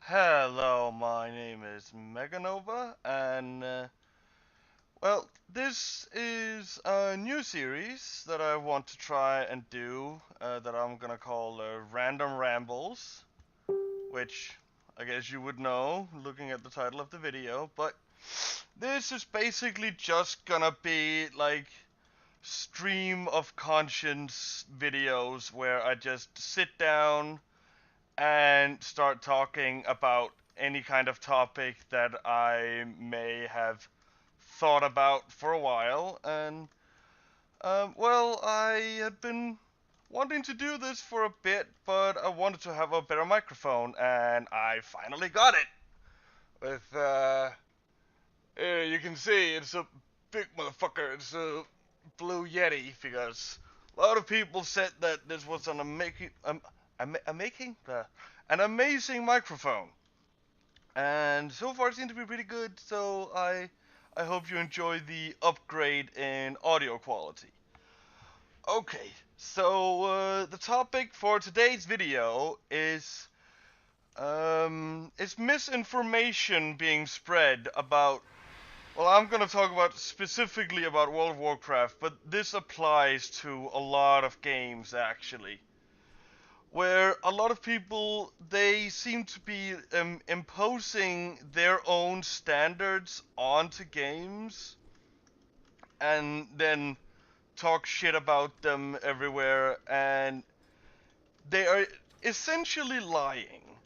Hello, my name is Meganova, and well, this is a new series that I want to try and do that I'm gonna call Random Rambles, which I guess you would know looking at the title of the video, but this is basically just gonna be like stream of conscience videos where I just sit down and start talking about any kind of topic that I may have thought about for a while. And, well, I had been wanting to do this for a bit, but I wanted to have a better microphone, and I finally got it. With, here you can see it's a big motherfucker. It's a Blue Yeti because a lot of people said that this was an amazing microphone, and so far it seems to be pretty good. So I hope you enjoy the upgrade in audio quality. Okay, so the topic for today's video is misinformation being spread about. Well, I'm gonna talk about specifically about World of Warcraft, but this applies to a lot of games actually, where a lot of people they seem to be imposing their own standards onto games and then talk shit about them everywhere, and they are essentially lying.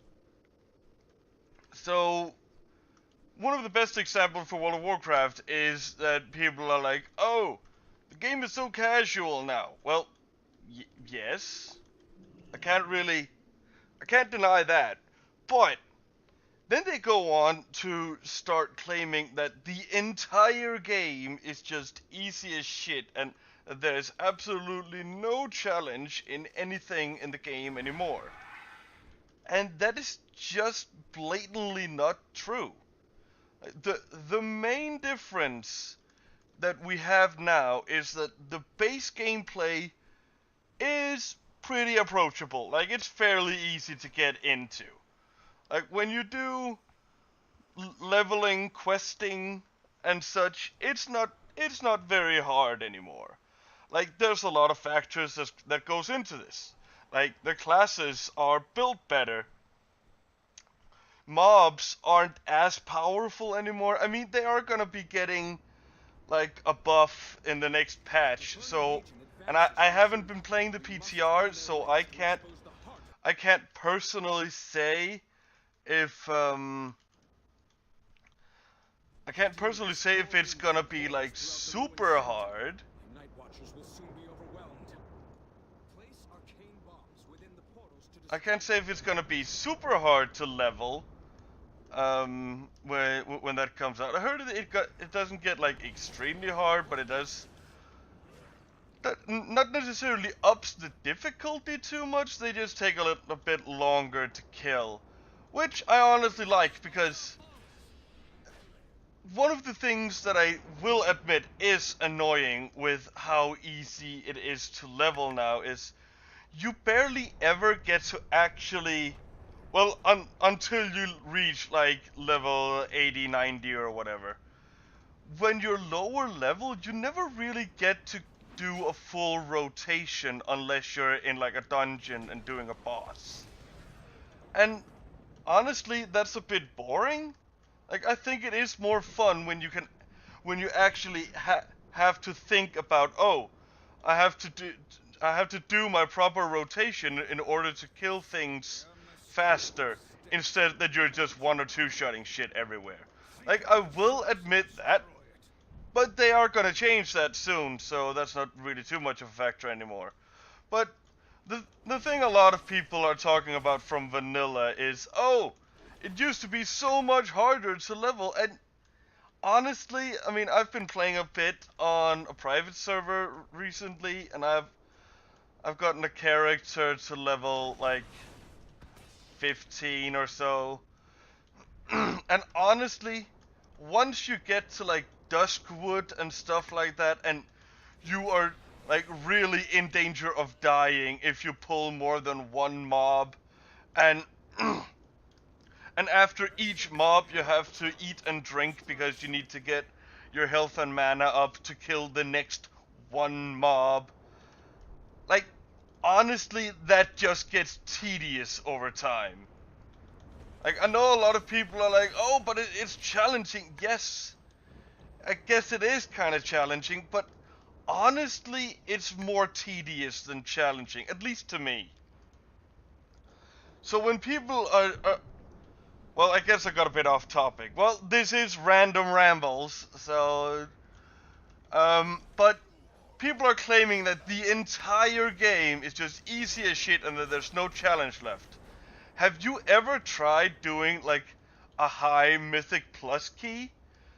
So one of the best examples for World of Warcraft is that people are like, "Oh, the game is so casual now." Well, yes, I can't really, I can't deny that. But then they go on to start claiming that the entire game is just easy as shit and there's absolutely no challenge in anything in the game anymore. And that is just blatantly not true. The main difference that we have now is that the base gameplay is pretty approachable. Like, it's fairly easy to get into. Like, when you do leveling, questing, and such, it's not very hard anymore. Like, there's a lot of factors that goes into this. Like, the classes are built better. Mobs aren't as powerful anymore. I mean, they are gonna be getting like a buff in the next patch. So, and I haven't been playing the PTR, so I can't personally say if I can't personally say if it's gonna be like super hard. I can't say if it's gonna be super hard to level when that comes out. I heard it doesn't get like extremely hard, but it does that not necessarily ups the difficulty too much. They just take a bit longer to kill, which I honestly like because one of the things that I will admit is annoying with how easy it is to level now is you barely ever get to actually, well, until you reach like level 80, 90 or whatever. When you're lower level, you never really get to do a full rotation unless you're in like a dungeon and doing a boss. And honestly, that's a bit boring. Like, I think it is more fun when you actually have to think about, oh, I have to do, I have to do my proper rotation in order to kill things faster, instead that you're just one or two shotting shit everywhere. Like, I will admit that, but they are gonna change that soon, so that's not really too much of a factor anymore. But the thing a lot of people are talking about from vanilla is, oh, it used to be so much harder to level, and honestly, I mean, I've been playing a bit on a private server recently, and I've gotten a character to level like 15 or so. And honestly, once you get to like Duskwood and stuff like that, and you are like really in danger of dying if you pull more than one mob, and And after each mob, you have to eat and drink because you need to get your health and mana up to kill the next one mob. Like, honestly, that just gets tedious over time. Like, I know a lot of people are like, oh, but it's challenging. Yes, I guess it is kind of challenging, but honestly, it's more tedious than challenging, at least to me. So when people are well, I guess I got a bit off topic. Well, this is random rambles, so but people are claiming that the entire game is just easy as shit and that there's no challenge left. Have you ever tried doing like a high mythic plus key?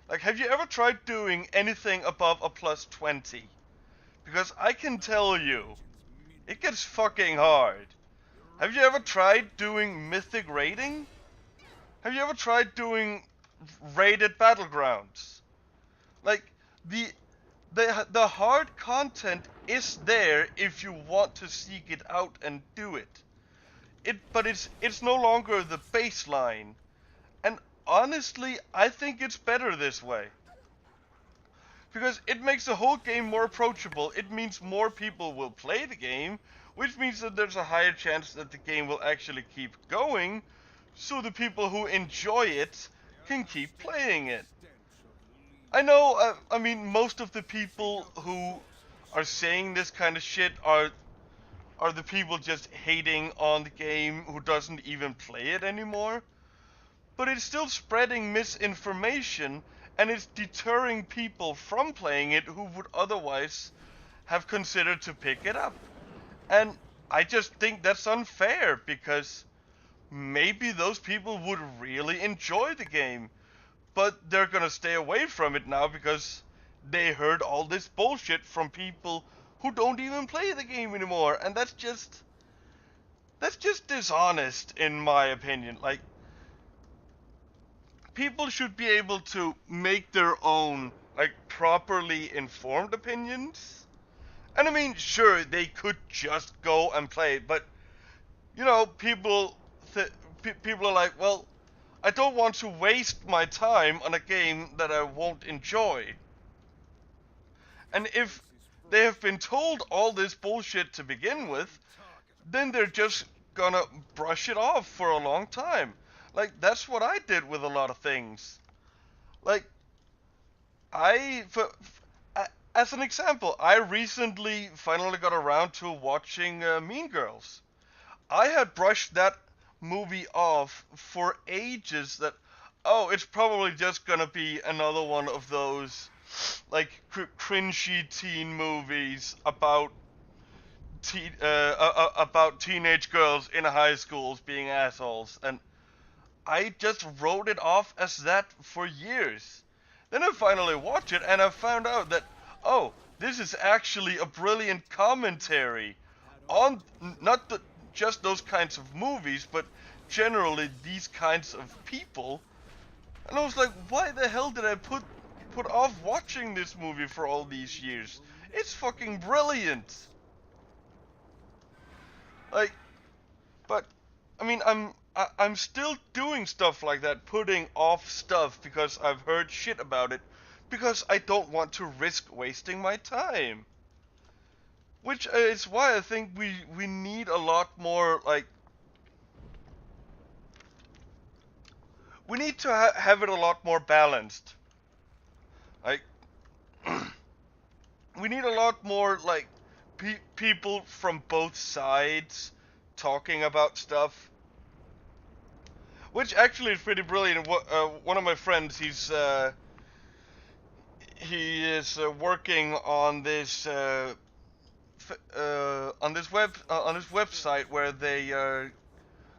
Like, have you ever tried doing anything above a plus 20? Because I can tell you, it gets fucking hard. Have you ever tried doing mythic raiding? Have you ever tried doing raided battlegrounds? Like, the hard content is there if you want to seek it out and do it. But it's no longer the baseline. And honestly, I think it's better this way. Because it makes the whole game more approachable. It means more people will play the game, which means that there's a higher chance that the game will actually keep going, so the people who enjoy it can keep playing it. I know, I mean, most of the people who are saying this kind of shit are the people just hating on the game who doesn't even play it anymore. But it's still spreading misinformation, and it's deterring people from playing it who would otherwise have considered to pick it up. And I just think that's unfair, because maybe those people would really enjoy the game, but they're gonna stay away from it now because they heard all this bullshit from people who don't even play the game anymore, and that's just dishonest in my opinion. Like, people should be able to make their own, like, properly informed opinions. And I mean, sure, they could just go and play it, but you know, people are like, well, I don't want to waste my time on a game that I won't enjoy. And if they have been told all this bullshit to begin with, then they're just gonna brush it off for a long time. Like, that's what I did with a lot of things. Like, as an example, I recently finally got around to watching Mean Girls. I had brushed that movie off for ages. That, oh, it's probably just gonna be another one of those like cringy teen movies about about teenage girls in high schools being assholes, and I just wrote it off as that for years. Then I finally watched it and I found out that, oh, this is actually a brilliant commentary on not just those kinds of movies, but generally these kinds of people. And I was like, why the hell did I put off watching this movie for all these years? It's fucking brilliant. Like, but I mean, I'm still doing stuff like that, putting off stuff because I've heard shit about it, because I don't want to risk wasting my time. Which is why I think we need a lot more, like, we need to have it a lot more balanced. Like, we need a lot more, like, people from both sides talking about stuff. Which actually is pretty brilliant. One of my friends, he is working on this on this website where they are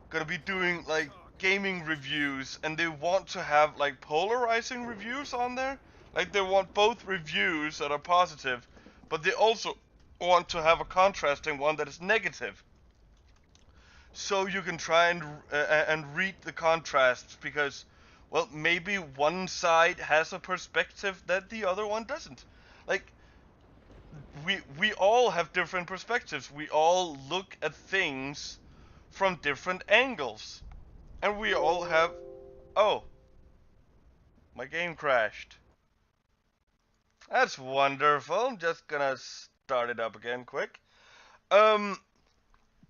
gonna be doing like gaming reviews, and they want to have like polarizing reviews on there. Like, they want both reviews that are positive, but they also want to have a contrasting one that is negative. So you can try and read the contrasts, because, well, maybe one side has a perspective that the other one doesn't. Like, we all have different perspectives. We all look at things from different angles, and we all have Oh, my game crashed. That's wonderful. I'm just gonna start it up again quick. Um,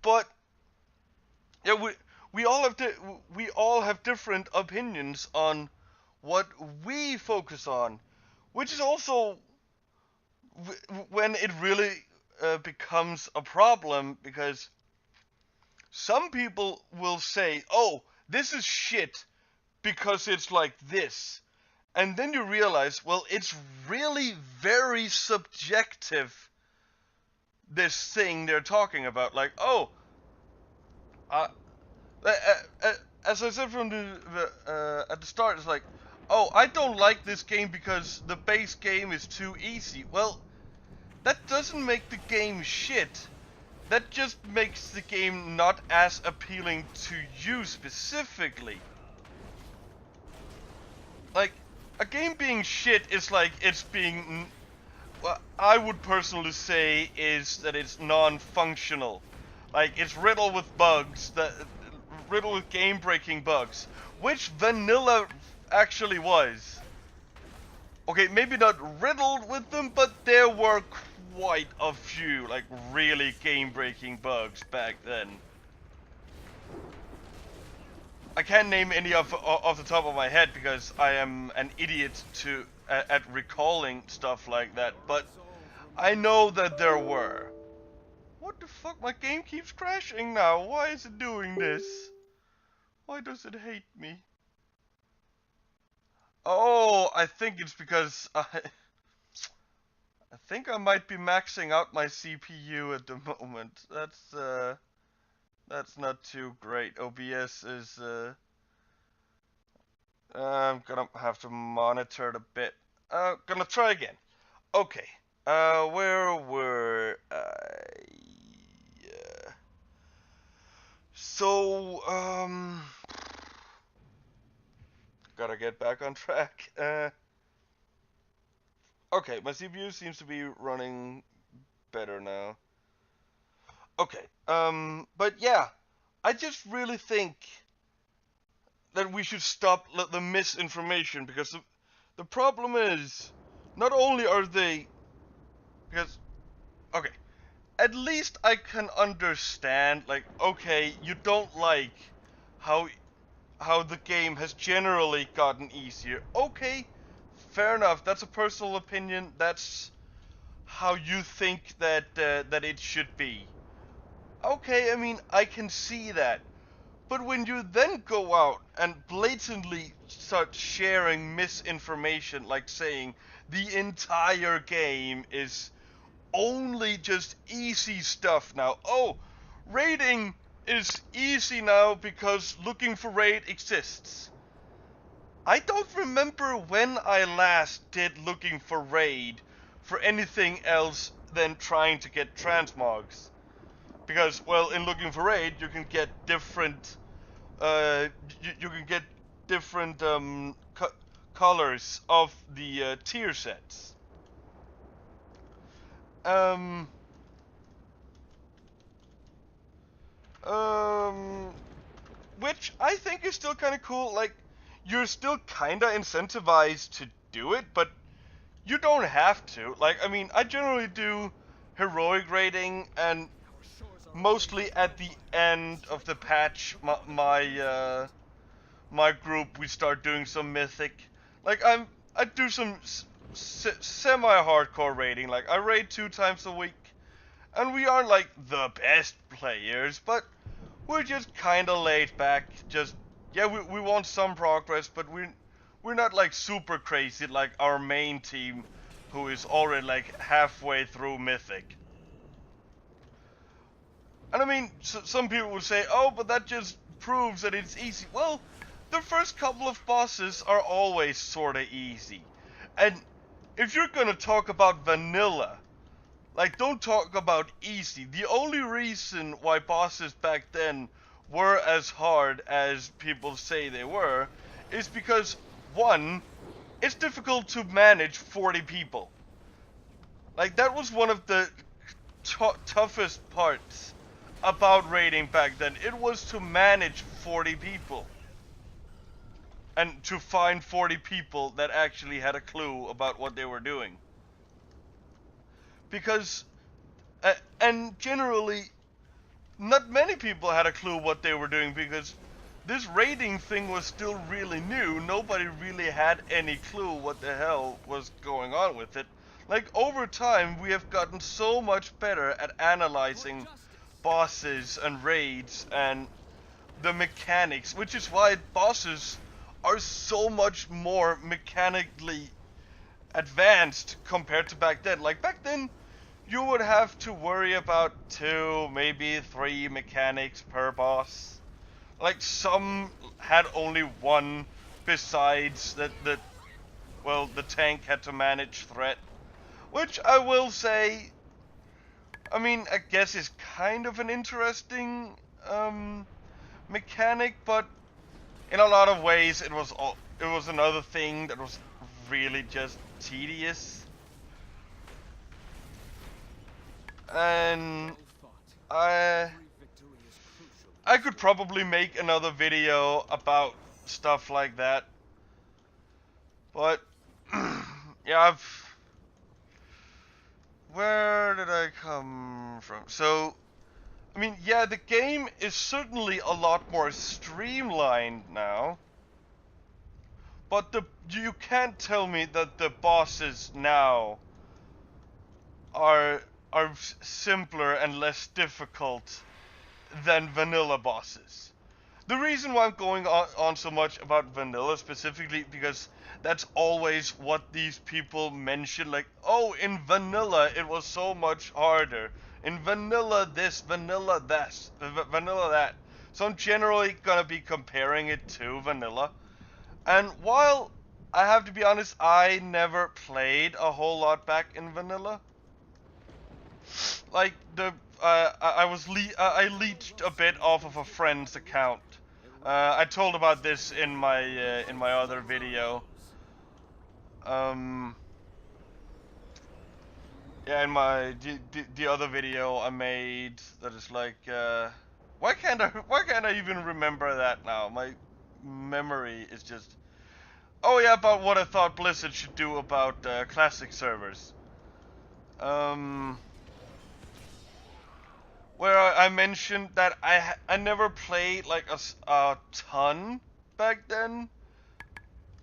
but yeah, we all have different opinions on what we focus on, which is also when it really becomes a problem because some people will say, "Oh, this is shit because it's like this." And then you realize, well, it's really very subjective, this thing they're talking about. Like, oh, uh, as I said from the at the start, it's like, oh, I don't like this game because the base game is too easy. Well, that doesn't make the game shit. That just makes the game not as appealing to you specifically. Like, a game being shit is like it's being, what I would personally say is that it's non-functional. Like, it's riddled with bugs, riddled with game-breaking bugs, which vanilla actually was. Okay, maybe not riddled with them, but there were quite a few, like, really game-breaking bugs back then. I can't name any off the top of my head because I am an idiot at recalling stuff like that, but I know that there were. What the fuck? My game keeps crashing now. Why is it doing this? Why does it hate me? Oh, I think it's because I think I might be maxing out my CPU at the moment. That's not too great. OBS is I'm gonna have to monitor it a bit. Gonna try again. Okay. Where were I? So, gotta get back on track. Okay, my CPU seems to be running better now. Okay, but yeah, I just really think that we should stop the misinformation because the problem is, not only are they, because, okay, at least I can understand, like, okay, you don't like how the game has generally gotten easier. Okay, fair enough. That's a personal opinion. That's how you think that it should be. Okay, I mean, I can see that. But when you then go out and blatantly start sharing misinformation, like saying the entire game is only just easy stuff now. Oh, raiding is easy now because looking for raid exists. I don't remember when I last did looking for raid for anything else than trying to get transmogs. Because, well, in looking for raid, you can get different, you can get different colors of the tier sets. Um, um, which I think is still kind of cool. Like, you're still kind of incentivized to do it, but you don't have to. Like, I mean, I generally do heroic rating, and mostly at the end of the patch, my group, we start doing some mythic. Like, I do some semi-hardcore raiding. Like, I raid 2 times a week, and we aren't like the best players, but we're just kind of laid back. Just, yeah, we want some progress, but we're not like super crazy like our main team, who is already like halfway through mythic. And I mean, some people would say, oh, but that just proves that it's easy. Well, the first couple of bosses are always sorta easy. And if you're gonna talk about vanilla, like, don't talk about easy. The only reason why bosses back then were as hard as people say they were is because, one, it's difficult to manage 40 people. Like, that was one of the toughest parts about raiding back then. It was to manage 40 people. and to find 40 people that actually had a clue about what they were doing. Because, and generally, not many people had a clue what they were doing because this raiding thing was still really new. Nobody really had any clue what the hell was going on with it. Like, over time, we have gotten so much better at analyzing bosses and raids and the mechanics, which is why bosses are so much more mechanically advanced compared to back then. Like, back then, you would have to worry about 2, maybe 3 mechanics per boss. Like, some had only one, besides that well, the tank had to manage threat. Which I will say, I mean, I guess is kind of an interesting mechanic, but in a lot of ways it was another thing that was really just tedious. And I could probably make another video about stuff like that. But yeah, where did I come from? So, I mean, yeah, the game is certainly a lot more streamlined now. But you can't tell me that the bosses now are simpler and less difficult than vanilla bosses. The reason why I'm going on so much about vanilla specifically, because that's always what these people mention, like, oh, in vanilla it was so much harder. In vanilla this, vanilla that, vanilla that. So I'm generally gonna be comparing it to vanilla. And while I have to be honest, I never played a whole lot back in vanilla. Like I leached a bit off of a friend's account. I told about this in my other video. Yeah, in my the other video I made that is like why can't I even remember that now? My memory is just, oh yeah, about what I thought Blizzard should do about classic servers. Where I mentioned that I never played like a ton back then,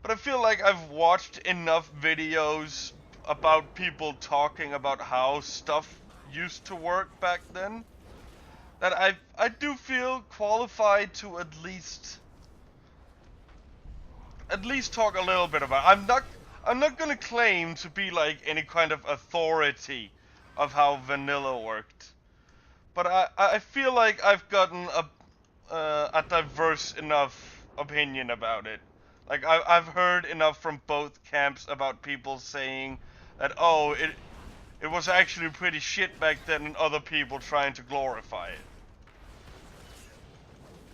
but I feel like I've watched enough videos about people talking about how stuff used to work back then that I do feel qualified to at least talk a little bit about it. I'm not gonna claim to be like any kind of authority of how vanilla worked. But I feel like I've gotten a diverse enough opinion about it. Like I've heard enough from both camps about people saying that, oh, it was actually pretty shit back then, and other people trying to glorify it.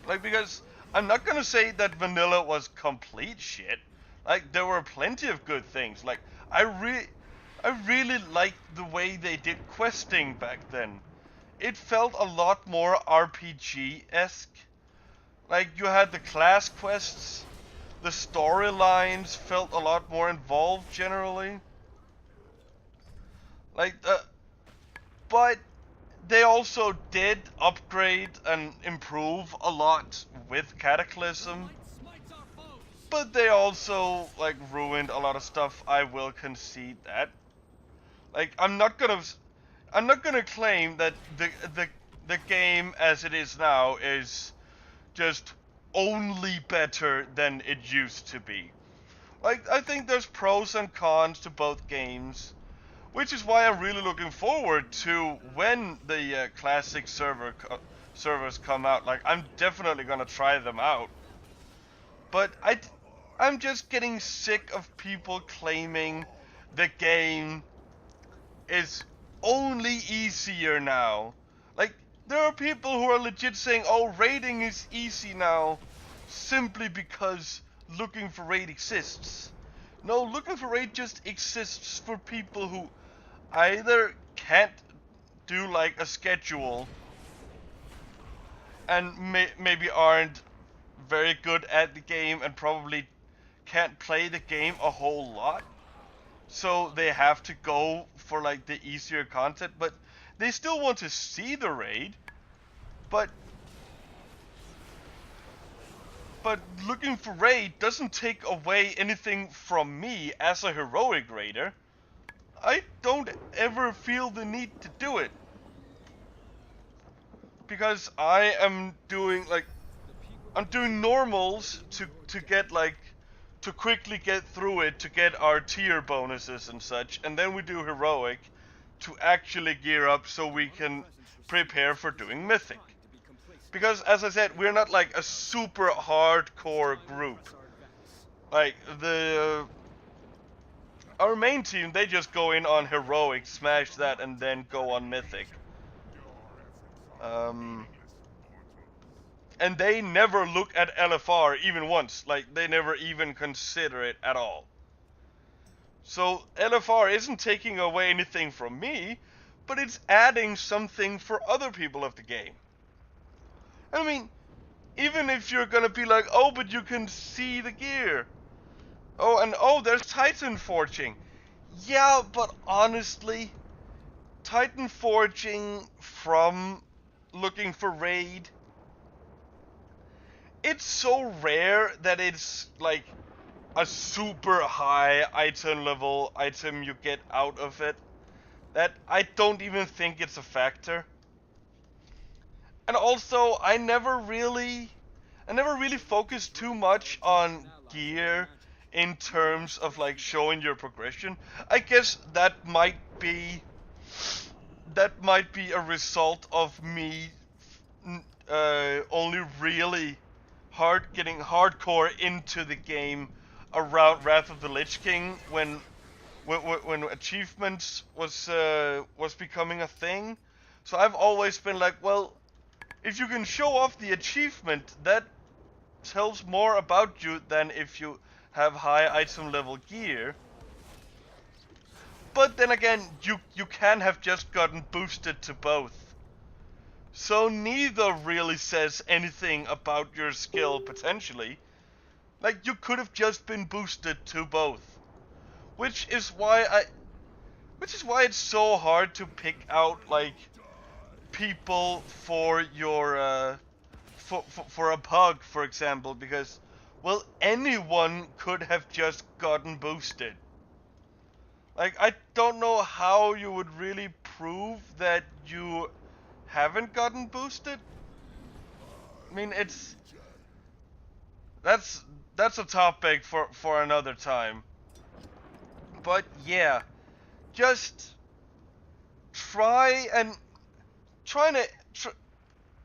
Like, because I'm not gonna say that vanilla was complete shit. Like, there were plenty of good things. Like, I really liked the way they did questing back then. It felt a lot more RPG-esque. Like, you had the class quests, the storylines felt a lot more involved generally. Like, but they also did upgrade and improve a lot with Cataclysm. But they also, like, ruined a lot of stuff, I will concede that. Like, I'm not gonna claim that the game as it is now is just only better than it used to be. Like, I think there's pros and cons to both games, which is why I'm really looking forward to when the classic servers come out. Like, I'm definitely gonna try them out. But I'm just getting sick of people claiming the game is only easier now. Like, there are people who are legit saying, oh, raiding is easy now simply because looking for raid exists. No, looking for raid just exists for people who either can't do like a schedule and maybe aren't very good at the game and probably can't play the game a whole lot, so they have to go for like the easier content, but they still want to see the raid. But looking for raid doesn't take away anything from me as a heroic raider. I don't ever feel the need to do it, because I'm doing normals to get like to quickly get through it, to get our tier bonuses and such, and then we do heroic to actually gear up so we can prepare for doing mythic. Because as I said, we're not like a super hardcore group. Like our main team, they just go in on heroic, smash that, and then go on mythic. And they never look at LFR even once. Like, they never even consider it at all. So LFR isn't taking away anything from me, but it's adding something for other people of the game. I mean, even if you're gonna be like, oh, but you can see the gear. Oh, and oh, there's Titan forging. Yeah, but honestly, Titan forging from looking for raid, it's so rare that it's like a super high item level item you get out of it that I don't even think it's a factor. And also, I never really focused too much on gear in terms of like showing your progression. I guess that might be a result of me only really getting hardcore into the game around Wrath of the Lich King when achievements was becoming a thing. So I've always been like, well, if you can show off the achievement, that tells more about you than if you have high item level gear. But then again, you can have just gotten boosted to both. So neither really says anything about your skill potentially. Like, you could have just been boosted to both. Which is why it's so hard to pick out like people for your for a pug, for example, because well, anyone could have just gotten boosted. Like, I don't know how you would really prove that you haven't gotten boosted. I mean, that's a topic for another time. But yeah, just trying to.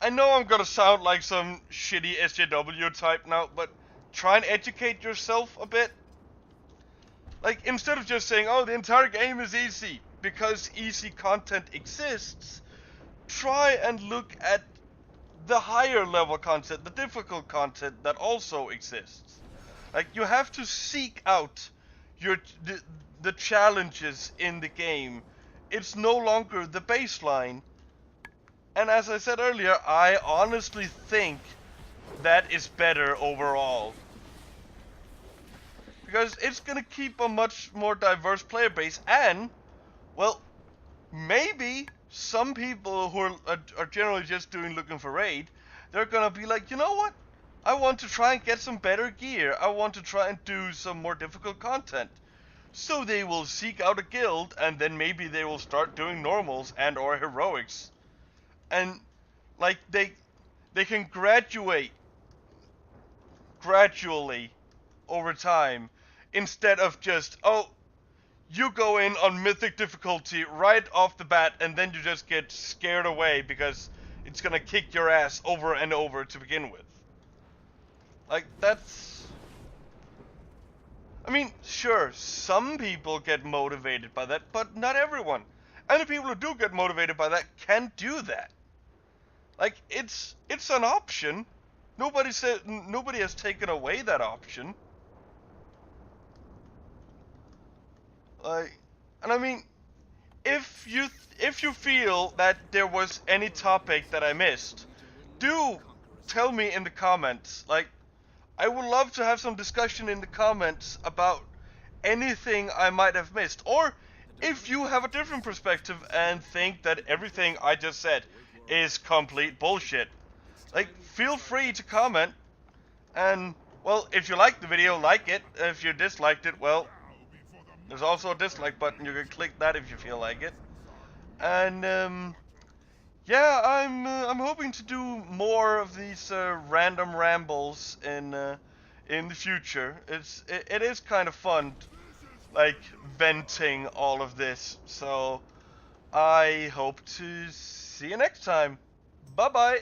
I know I'm gonna sound like some shitty SJW type now, but try and educate yourself a bit. Like, instead of just saying, oh, the entire game is easy, because easy content exists, try and look at the higher level content, the difficult content that also exists. Like, you have to seek out the challenges in the game. It's no longer the baseline. And as I said earlier, I honestly think that is better overall. Because it's gonna keep a much more diverse player base, and, well, maybe some people who are generally just looking for raid, they're gonna be like, you know what? I want to try and get some better gear. I want to try and do some more difficult content. So they will seek out a guild, and then maybe they will start doing normals and or heroics. And like they can gradually over time, instead of just, oh, you go in on mythic difficulty right off the bat and then you just get scared away because it's gonna kick your ass over and over to begin with. Like, that's... I mean, sure, some people get motivated by that, but not everyone. And the people who do get motivated by that can do that. Like, it's an option. Nobody has taken away that option. Like, and I mean, if you feel that there was any topic that I missed, do tell me in the comments. Like, I would love to have some discussion in the comments about anything I might have missed, or if you have a different perspective and think that everything I just said is complete bullshit. Like, feel free to comment, and, well, if you liked the video, like it. If you disliked it, well, there's also a dislike button. You can click that if you feel like it. And, yeah, I'm hoping to do more of these random rambles in the future. It is kind of fun, like, venting all of this. So I hope to see you next time. Bye bye.